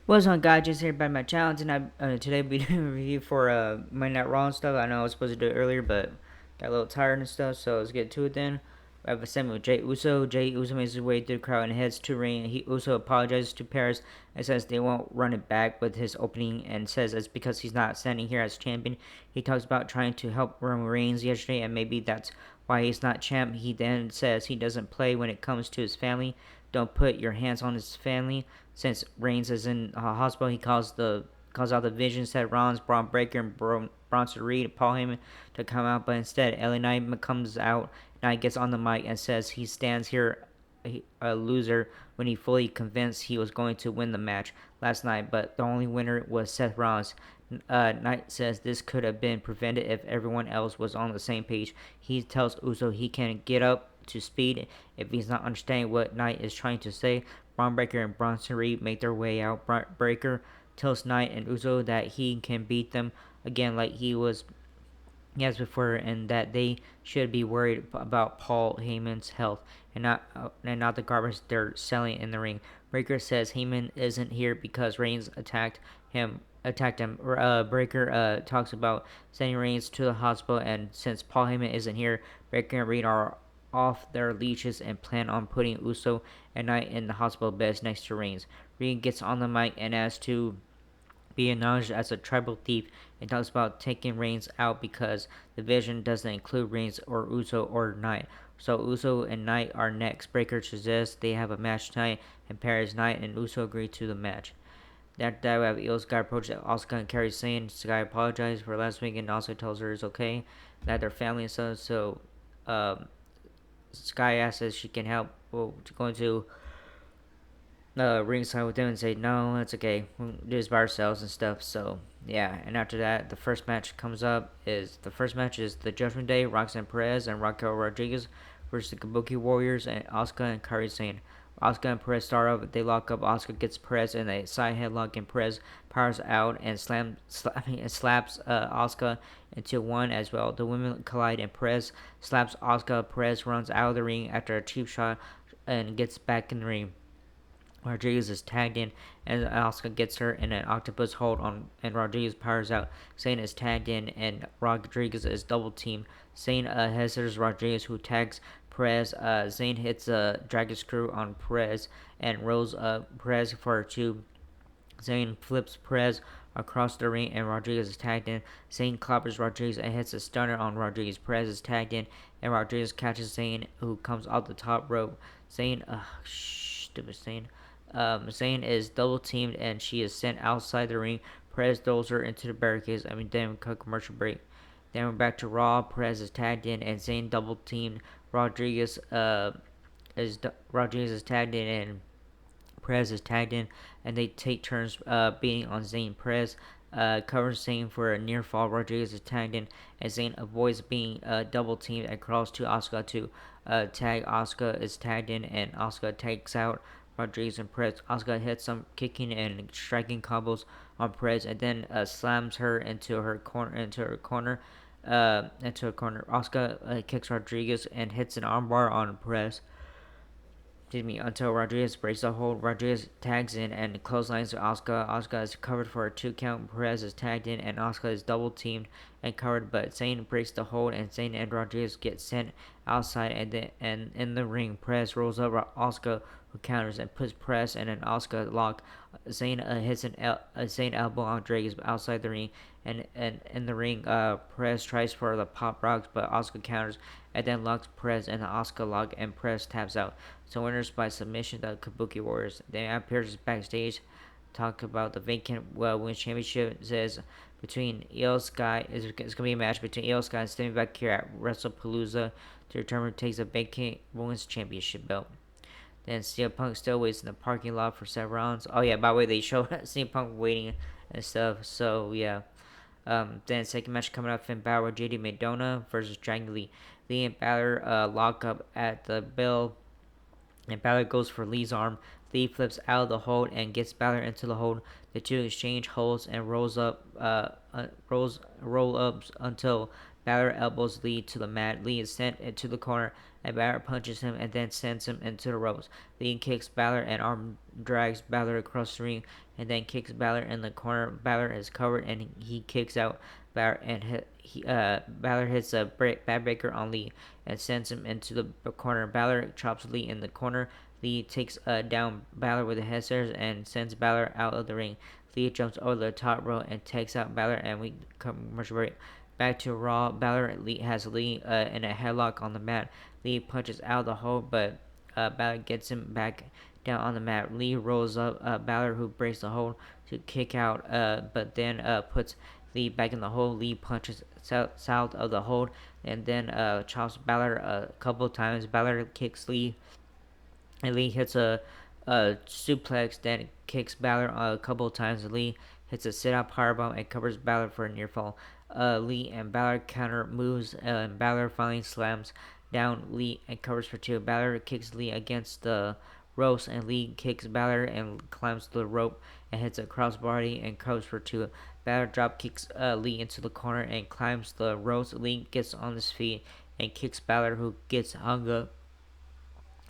What's on, guys? Just here by my channel tonight. Today we doing a review for Monday Night Raw and stuff. I know I was supposed to do it earlier, but got a little tired and stuff. So let's get to it then. We have a segment with Jay Uso. Jay Uso makes his way through the crowd and heads to ring. He also apologizes to Paris and says they won't run it back with his opening, and says it's because he's not standing here as champion. He talks about trying to help Roman Reigns yesterday, and maybe that's why he's not champ. He then says he doesn't play when it comes to his family. Don't put your hands on his family. Since Reigns is in hospital, he calls out the Vision, Seth Rollins, Braun Breaker, and Bronson Reed, Paul Heyman to come out, but instead LA Knight comes out. Knight gets on the mic and says he stands here a loser when he fully convinced he was going to win the match last night, but the only winner was Seth Rollins. Knight says this could have been prevented if everyone else was on the same page. He tells Uso he can get up to speed if he's not understanding what Knight is trying to say. Braun Breaker and Bronson Reed make their way out. Braun Breaker tells Knight and Uso that he can beat them again like he has before, and that they should be worried about Paul Heyman's health and not the garbage they're selling in the ring. Breaker says Heyman isn't here because Reigns attacked him. Breaker talks about sending Reigns to the hospital, and since Paul Heyman isn't here, Breaker and Reed are off their leashes and plan on putting Uso and Knight in the hospital beds next to Reigns. Reed gets on the mic and asks to be acknowledged as a tribal thief, and talks about taking Reigns out because the Vision doesn't include Reigns or Uso or Knight. So Uso and Knight are next. Breaker suggests they have a match tonight, and pairs Knight and Uso agree to the match. After that, we have Io Sky approach Asuka and Kairi Sane. Sky apologizes for last week and also tells her it's okay, that they're family and stuff. So um, Sky asks if she can help. Well, to go into ringside with them and say, no, it's okay. We'll do this by ourselves and stuff. So, yeah. And after that, the first match comes up. The the Judgment Day, Roxanne Perez and Raquel Rodriguez versus the Kabuki Warriors and Asuka and Kairi Sane. Asuka and Perez start up. They lock up. Asuka gets Perez in a side headlock, and Perez powers out and slaps Asuka into one as well. The women collide, and Perez slaps Asuka. Perez runs out of the ring after a cheap shot and gets back in the ring. Rodriguez is tagged in, and Asuka gets her in an octopus hold on, and Rodriguez powers out. Zayn is tagged in, and Rodriguez is double teamed. Zayn hesitates Rodriguez, who tags Perez. Zayn hits a dragon screw on Perez and rolls Perez for a two. Zayn flips Perez across the ring, and Rodriguez is tagged in. Zayn clobbers Rodriguez and hits a stunner on Rodriguez. Perez is tagged in, and Rodriguez catches Zayn, who comes off the top rope. Zayn, stupid Zayn. Zayn is double teamed, and she is sent outside the ring. Perez throws her into the barricades. Then we cut commercial break. Then we're back to Raw. Perez is tagged in, and Zayn double teamed. Rodriguez Rodriguez is tagged in, and Perez is tagged in, and they take turns beating on Zayn. Perez covers Zayn for a near fall. Rodriguez is tagged in, and Zayn avoids being double teamed and crawls to Asuka to tag. Asuka is tagged in, and Asuka takes out Rodriguez and Perez. Asuka hits some kicking and striking combos on Perez, and then slams her into her corner. Asuka kicks Rodriguez and hits an armbar on Perez, until Rodriguez breaks the hold. Rodriguez tags in and clotheslines Asuka. Asuka is covered for a 2 count. Perez is tagged in, and Asuka is double teamed and covered, but Zayn breaks the hold, and Zayn and Rodriguez get sent outside, and in the ring, Perez rolls up Asuka, who counters and puts Perez in an Asuka lock. Zayn hits a Zayn elbow on Rodriguez outside the ring, and in the ring, Perez tries for the pop rocks, but Asuka counters and then locks Perez in the Asuka lock, and Perez taps out. So winners by submission, the Kabuki Warriors. Then appears backstage, talk about the vacant women's championship. It says between Io Sky, it's gonna be a match between Io Sky and Stephanie back here at WrestlePalooza to determine who takes the vacant women's championship belt. Then CM Punk still waits in the parking lot for several rounds. Oh yeah, by the way, they show CM Punk waiting and stuff. So yeah. Then second match coming up: Finn Balor, JD McDonough versus Dragon Lee. Lee and Balor lock up at the bell, and Balor goes for Lee's arm. Lee flips out of the hold and gets Balor into the hold. The two exchange holds and roll ups until Balor elbows Lee to the mat. Lee is sent into the corner, and Balor punches him and then sends him into the ropes. Lee kicks Balor and arm drags Balor across the ring, and then kicks Balor in the corner. Balor is covered, and he kicks out Balor, and Balor hits a backbreaker on Lee and sends him into the corner. Balor chops Lee in the corner. Lee takes down Balor with the head scissors and sends Balor out of the ring. Lee jumps over the top rope and takes out Balor, and we commercial break. Back to Raw. Balor has Lee in a headlock on the mat. Lee punches out the hole, but Balor gets him back down on the mat. Lee rolls up Balor, who breaks the hold to kick out, but then puts Lee back in the hole. Lee punches south of the hold and then chops Balor a couple times. Balor kicks Lee, and Lee hits a suplex, then kicks Balor a couple times. Lee hits a sit-out powerbomb and covers Balor for a near fall. Lee and Balor counter moves, and Balor finally slams down Lee and covers for two. Balor kicks Lee against the ropes, and Lee kicks Balor and climbs the rope and hits a crossbody and covers for two. Balor drop kicks Lee into the corner and climbs the ropes. Lee gets on his feet and kicks Balor, who gets hung up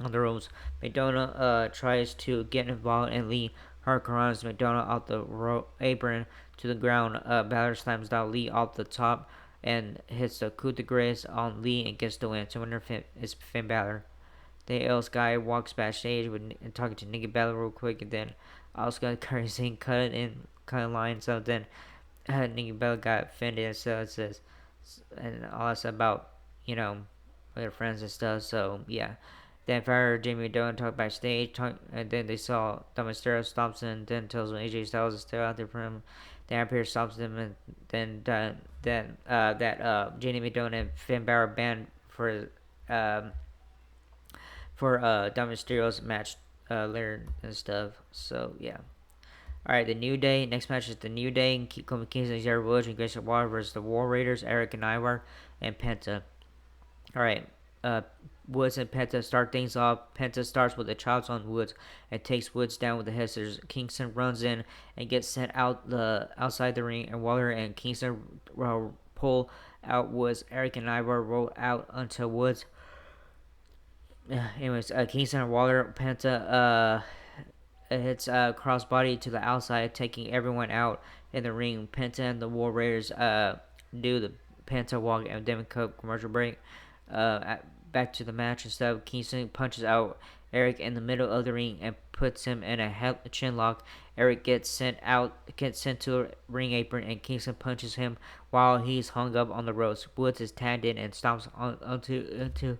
on the ropes. McDonough tries to get involved, and Lee hurricanes McDonough off the apron to the ground. Balor slams down Lee off the top and hits the coup de grace on Lee and gets the win. So winner is Finn Balor. The Sky walks backstage and talking to Nikki Bella real quick, and then Asuka carries in cut in line. So then Nikki Bella got offended, so it says, and all that stuff about their friends and stuff. So yeah. Then Fire Jamie Dolan talked backstage, and then they saw Dominic Mysterio stops him, and then tells him AJ Styles is still out there for him. Then Pierce stops him, and then Jamie Dolan and Finn Balor banned for Dominic Mysterio's match later and stuff. So yeah. Alright, the New Day. Next match is the New Day. Kofi Kingston, Xavier Woods, and Grayson Waller versus the War Raiders, Eric and Ivar, and Penta. Alright, Woods and Penta start things off. Penta starts with a chops on Woods and takes Woods down with the head scissors. Kingston runs in and gets sent outside the ring, and Waller and Kingston pull out Woods. Eric and Ivar roll out until Woods. Kingston and Waller, Penta hits crossbody to the outside, taking everyone out in the ring. Penta and the War Raiders do the Penta walk and then cut commercial break. Back to the match and stuff. Kingston punches out Eric in the middle of the ring and puts him in a chin lock. Eric gets sent to a ring apron, and Kingston punches him while he's hung up on the ropes. Woods is tagged in and stomps onto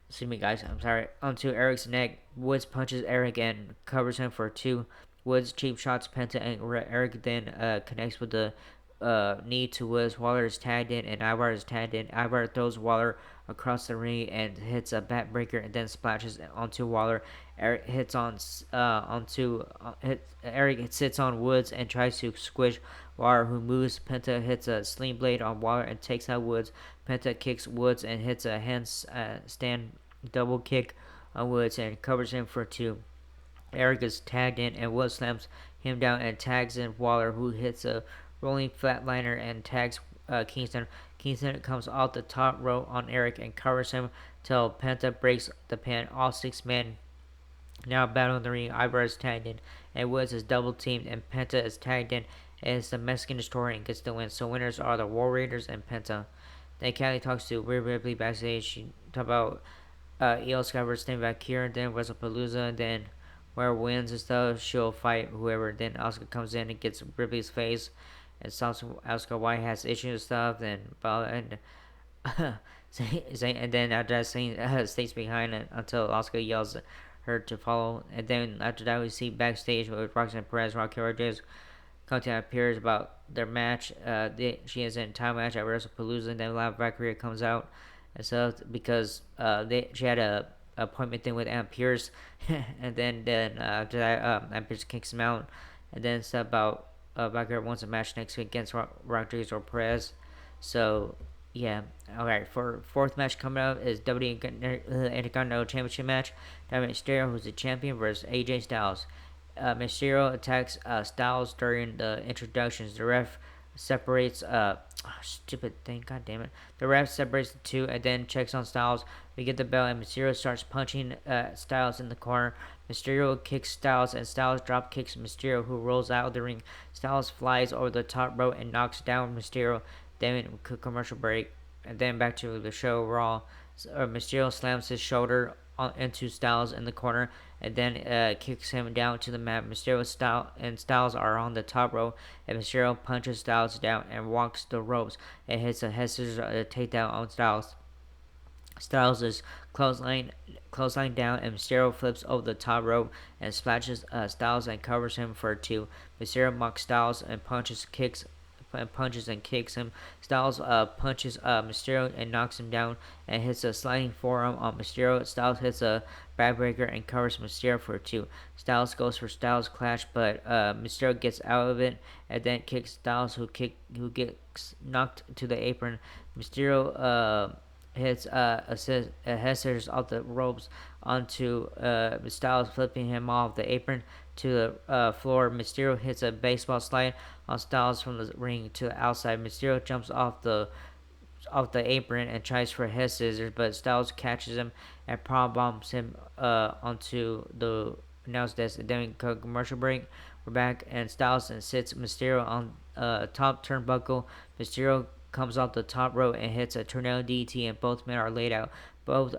excuse me guys, I'm sorry, onto Eric's neck. Woods punches Eric and covers him for two. Woods cheap shots Penta, and Eric then connects with the knee to Woods. Waller is tagged in, and Ivar is tagged in. Ivar throws Waller across the ring and hits a backbreaker, and then splashes onto Waller. Eric Eric sits on Woods and tries to squish Waller, who moves. Penta hits a sling blade on Waller and takes out Woods. Penta kicks Woods and hits a handstand double kick on Woods and covers him for two. Eric is tagged in, and Woods slams him down and tags in Waller, who hits a rolling flatliner and tags Kingston. Kingston comes off the top rope on Eric and covers him till Penta breaks the pin. All six men now battle in the ring. Ivar is tagged in, and Woods is double teamed, and Penta is tagged in as the Mexican Destroyer and gets the win. So winners are the War Raiders and Penta. Then Callie talks to Rhea Ripley backstage. She talks about Io Sky versus Sting Valkyrie, then WrestlePalooza, and then whoever wins and stuff, she'll fight whoever. Then Asuka comes in and gets Ripley's face, and stops Asuka White has issues and stuff. Then and then after that, Sting stays behind it until Asuka yells at her to follow. And then after that, we see backstage with Roxanne Perez, Raquel Rodriguez, contact appears about their match. She has an entire match at WrestlePalooza, and then Live Valkyrie comes out and stuff because she had a appointment thing with Aunt Pierce, and then after that, Aunt Pierce kicks him out, and then it's about Valkyrie wants a match next week against Rodriguez or Perez. So yeah, alright. For fourth match coming up is WWE Intercontinental Championship match. Dominic Mysterio, who's the champion, versus AJ Styles. Mysterio attacks Styles during the introductions. The ref separates Oh, stupid thing, god damn it. The ref separates the two and then checks on Styles. We get the bell and Mysterio starts punching Styles in the corner. Mysterio kicks Styles and Styles drop kicks Mysterio, who rolls out of the ring. Styles flies over the top rope and knocks down Mysterio. Then commercial break and then back to the show Raw. Mysterio slams his shoulder into Styles in the corner and then kicks him down to the mat. Styles are on the top rope, and Mysterio punches Styles down and walks the ropes and hits a Hesser's takedown on Styles. Styles is clothesline down, and Mysterio flips over the top rope and splashes Styles and covers him for two. Mysterio mocks Styles and punches and kicks him. Styles punches Mysterio and knocks him down and hits a sliding forearm on Mysterio. Styles hits a backbreaker and covers Mysterio for two. Styles goes for Styles Clash, but Mysterio gets out of it and then kicks Styles, who gets knocked to the apron. Mysterio hits Hessers off the ropes onto Styles, flipping him off the apron to the floor. Mysterio hits a baseball slide on Styles from the ring to the outside. Mysterio jumps off the apron and tries for head scissors, but Styles catches him and power bombs him onto the announce desk. Then commercial break. We're back, and Styles sits Mysterio on top turnbuckle. Mysterio comes off the top rope and hits a tornado DT, and both men are laid out. Both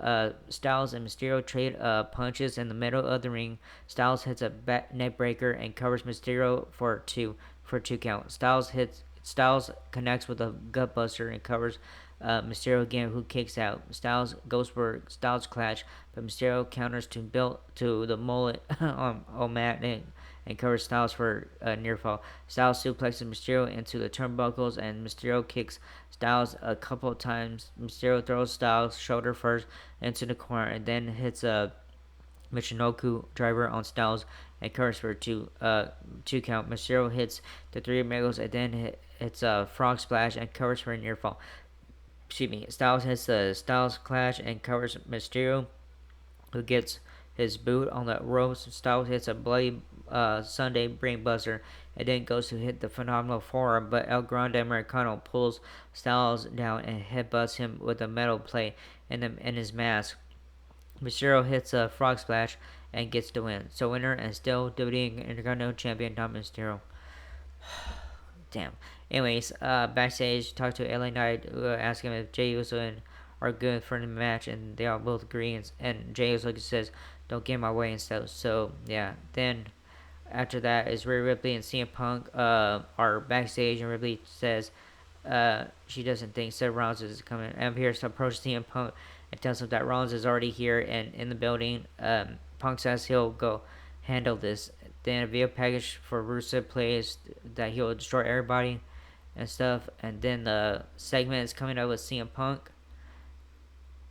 Styles and Mysterio trade punches in the middle of the ring. Styles hits a neck breaker and covers Mysterio for two count. Styles connects with a gutbuster and covers Mysterio again, who kicks out. Styles goes for Styles Clash, but Mysterio counters to the mullet on Matt and covers Styles for a near fall. Styles suplexes Mysterio into the turnbuckles, and Mysterio kicks Styles a couple of times. Mysterio throws Styles shoulder first into the corner and then hits a Michinoku driver on Styles and covers for two count. Mysterio hits the Three Amigos and then hits a frog splash and covers for a near fall. Excuse me. Styles hits the Styles Clash and covers Mysterio, who gets his boot on the ropes. Styles hits a bloody Sunday brainbuster and then goes to hit the phenomenal forearm, but El Grande Americano pulls Styles down and headbutts him with a metal plate in his mask. Mysterio hits a frog splash and gets the win. So winner and still WWE Intercontinental Champion Dominic Mysterio. Damn. Anyways, backstage, talk to LA Knight, ask him if Jey Uso are good for the match, and they all both agree. And Jey Uso says, "Don't get in my way" and stuff. So yeah. Then after that is Rhea Ripley and CM Punk are backstage, and Ripley says she doesn't think Seth Rollins is coming. And Pierce approaches CM Punk and tells him that Rollins is already here and in the building. Punk says he'll go handle this. Then a video package for Rusev plays that he'll destroy everybody and stuff. And then the segment is coming up with CM Punk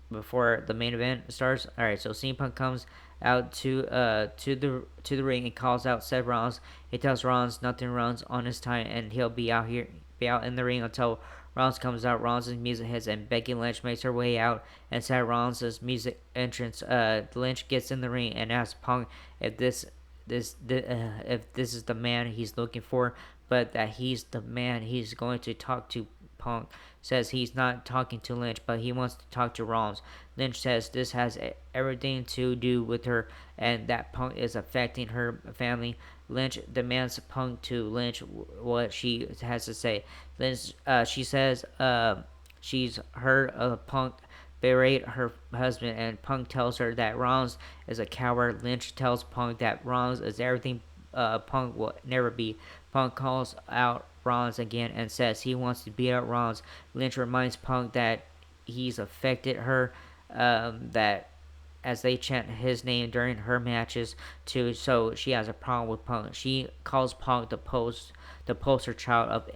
before the main event starts. All right, so CM Punk comes out to the ring and calls out Seth Rollins. He tells Rollins nothing runs on his time, and he'll be out in the ring until Rollins comes out. Rollins' music hits, and Becky Lynch makes her way out and Seth Rollins' music entrance. Lynch gets in the ring and asks Punk if this is the man he's looking for, but that he's the man he's going to talk to. Punk says he's not talking to Lynch, but he wants to talk to Rollins. Lynch says this has everything to do with her and that Punk is affecting her family. Lynch demands Punk to Lynch what she has to say. Lynch, she says she's heard Punk berate her husband, and Punk tells her that Rollins is a coward. Lynch tells Punk that Rollins is everything Punk will never be. Punk calls out Rollins again and says he wants to beat up Rollins. Lynch reminds Punk that he's affected her, that as they chant his name during her matches too, so she has a problem with Punk. She calls Punk the poster child of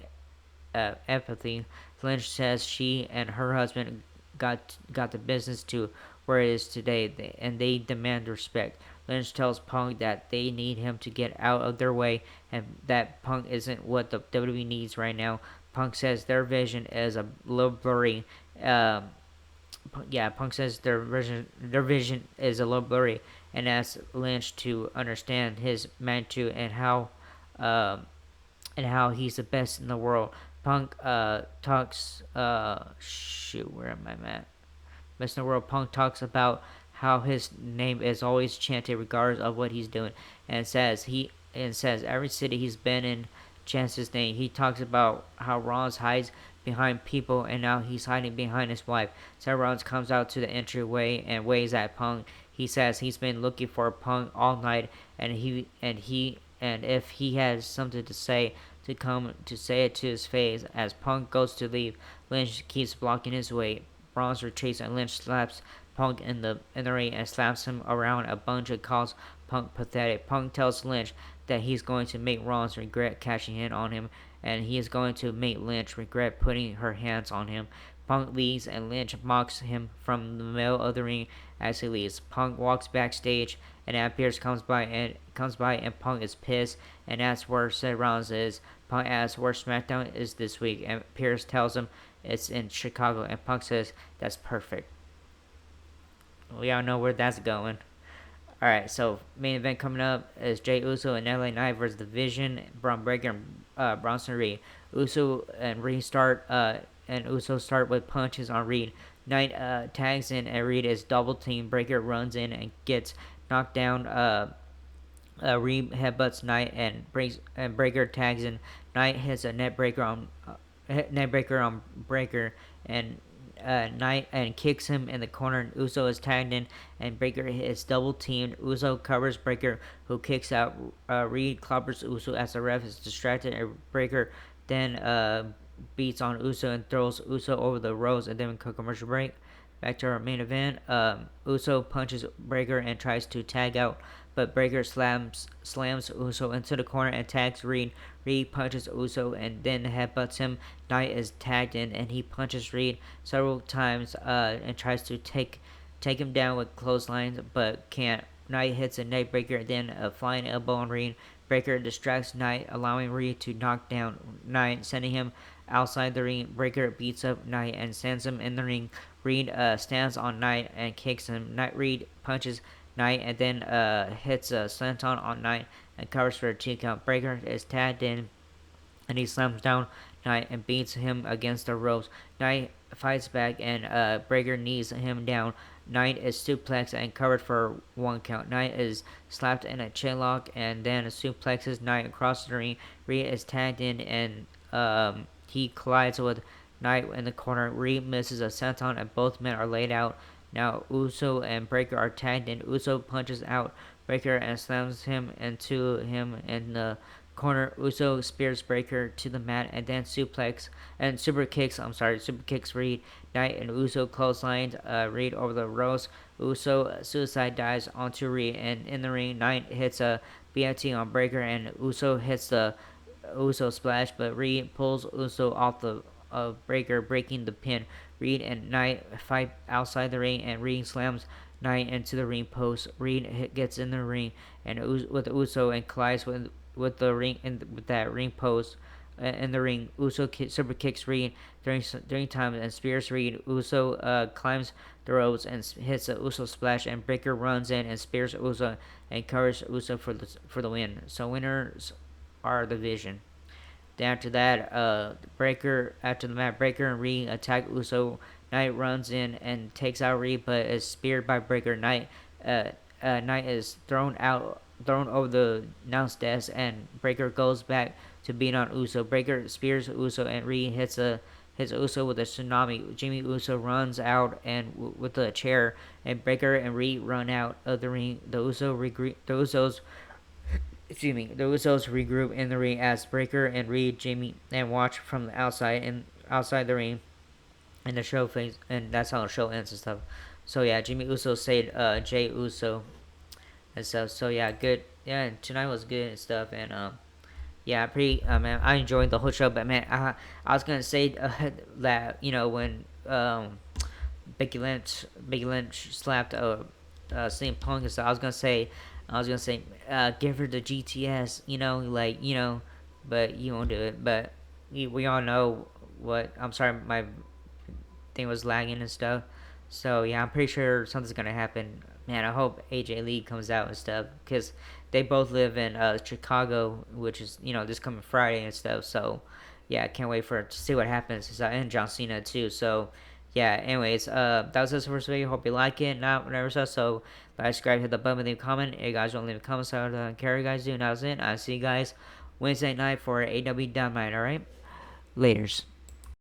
empathy. Lynch says she and her husband got the business to where it is today, and they demand respect. Lynch tells Punk that they need him to get out of their way, and that Punk isn't what the WWE needs right now. Punk says their vision is a little blurry. Punk says their vision is a little blurry, and asks Lynch to understand his magnitude and how he's the best in the world. Punk talks shoot, where am I at? Mr. World. Punk talks about how his name is always chanted regardless of what he's doing, and says every city he's been in chants his name. He talks about how Rollins hides behind people, and now he's hiding behind his wife. So Rollins comes out to the entryway and waves at Punk. He says he's been looking for Punk all night, and if he has something to say, to come to say it to his face. As Punk goes to leave, Lynch keeps blocking his way. Rollins retreats and Lynch slaps Punk in the ring and slaps him around a bunch and calls Punk pathetic. Punk tells Lynch that he's going to make Rollins regret cashing in on him, and he is going to make Lynch regret putting her hands on him. Punk leaves and Lynch mocks him from the middle of the ring as he leaves. Punk walks backstage and Pierce comes by and Punk is pissed and asks where Seth Rollins is. Punk asks where SmackDown is this week and Pierce tells him it's in Chicago and Punk says that's perfect. We all know where that's going. Alright, so main event coming up is Jey Uso and LA Knight versus The Vision, Braun Breaker, and Bronson Reed. Uso and Reed and Uso start with punches on Reed. Knight tags in and Reed is double teamed. Breaker runs in and gets knocked down. Reed headbutts Knight and Breaker tags in. Knight hits a net breaker on Breaker and Knight and kicks him in the corner. Uso is tagged in and Breaker is double teamed. Uso covers Breaker, who kicks out. Reed clobbers Uso as the ref is distracted, and Breaker then beats on Uso and throws Uso over the ropes, and then commercial break. Back to our main event. Uso punches Breaker and tries to tag out, but Breaker slams Uso into the corner and tags Reed. Reed punches Uso and then headbutts him. Knight is tagged in and he punches Reed several times and tries to take him down with clotheslines, but can't. Knight hits a neck breaker, then a flying elbow on Reed. Breaker distracts Knight, allowing Reed to knock down Knight, sending him outside the ring. Breaker beats up Knight and sends him in the ring. Reed stands on Knight and kicks him. Reed punches Knight and then hits a slanton on Knight and covers for a 2 count. Breaker is tagged in and he slams down Knight and beats him against the ropes. Knight fights back and Breaker knees him down. Knight is suplexed and covered for 1 count. Knight is slapped in a chinlock and then suplexes Knight across the ring. Reed is tagged in and he collides with Knight in the corner. Reed misses a senton and both men are laid out. Now Uso and Breaker are tagged in. Uso punches out Breaker and slams him into him in the corner. Uso spears Breaker to the mat and then super kicks Reed. Knight and Uso clotheslines Reed over the ropes. Uso suicide dives onto Reed and in the ring Knight hits a BFT on Breaker and Uso hits the Uso splash, but Reed pulls Uso off the Breaker, breaking the pin. Reed and Knight fight outside the ring, and Reed slams Knight into the ring post. Reed gets in the ring and with Uso and collides with the ring with that ring post. In the ring, Uso super kicks Reed three times and spears Reed. Uso climbs the ropes and hits a Uso splash, and Breaker runs in and spears Uso and covers Uso for the win. So winners are the Vision. Then after that, after the match, Breaker and Reed attack Uso. Knight runs in and takes out Reed, but is speared by Breaker. Knight is thrown over the announce desk, and Breaker goes back to beat on Uso. Breaker spears Uso, and Reed hits Uso with a tsunami. Jimmy Uso runs out and with a chair, and Breaker and Reed run out of the ring. The Usos regroup in the ring as Breaker and Reed, Jimmy, and watch from the outside the ring, and the show phase, and that's how the show ends and stuff. So yeah, Jimmy Uso said Jey Uso and stuff. So yeah, good. Yeah, tonight was good and stuff, and yeah, man, I enjoyed the whole show. But man, I was gonna say that when Becky Lynch slapped CM Punk and stuff, I was gonna say, give her the GTS, but you won't do it. But we all know what. I'm sorry, my thing was lagging and stuff. So yeah, I'm pretty sure something's gonna happen. Man, I hope AJ Lee comes out and stuff because they both live in Chicago, which is this coming Friday and stuff. So yeah, I can't wait for to see what happens. And John Cena too. So yeah. Anyways, that was this first video. Hope you like it. Not whatever stuff. So like, subscribe, hit the button, leave a comment. If you guys want to leave a comment, so I don't care you guys do. And that was it. I'll see you guys Wednesday night for AW Dynamite. All right. Laters.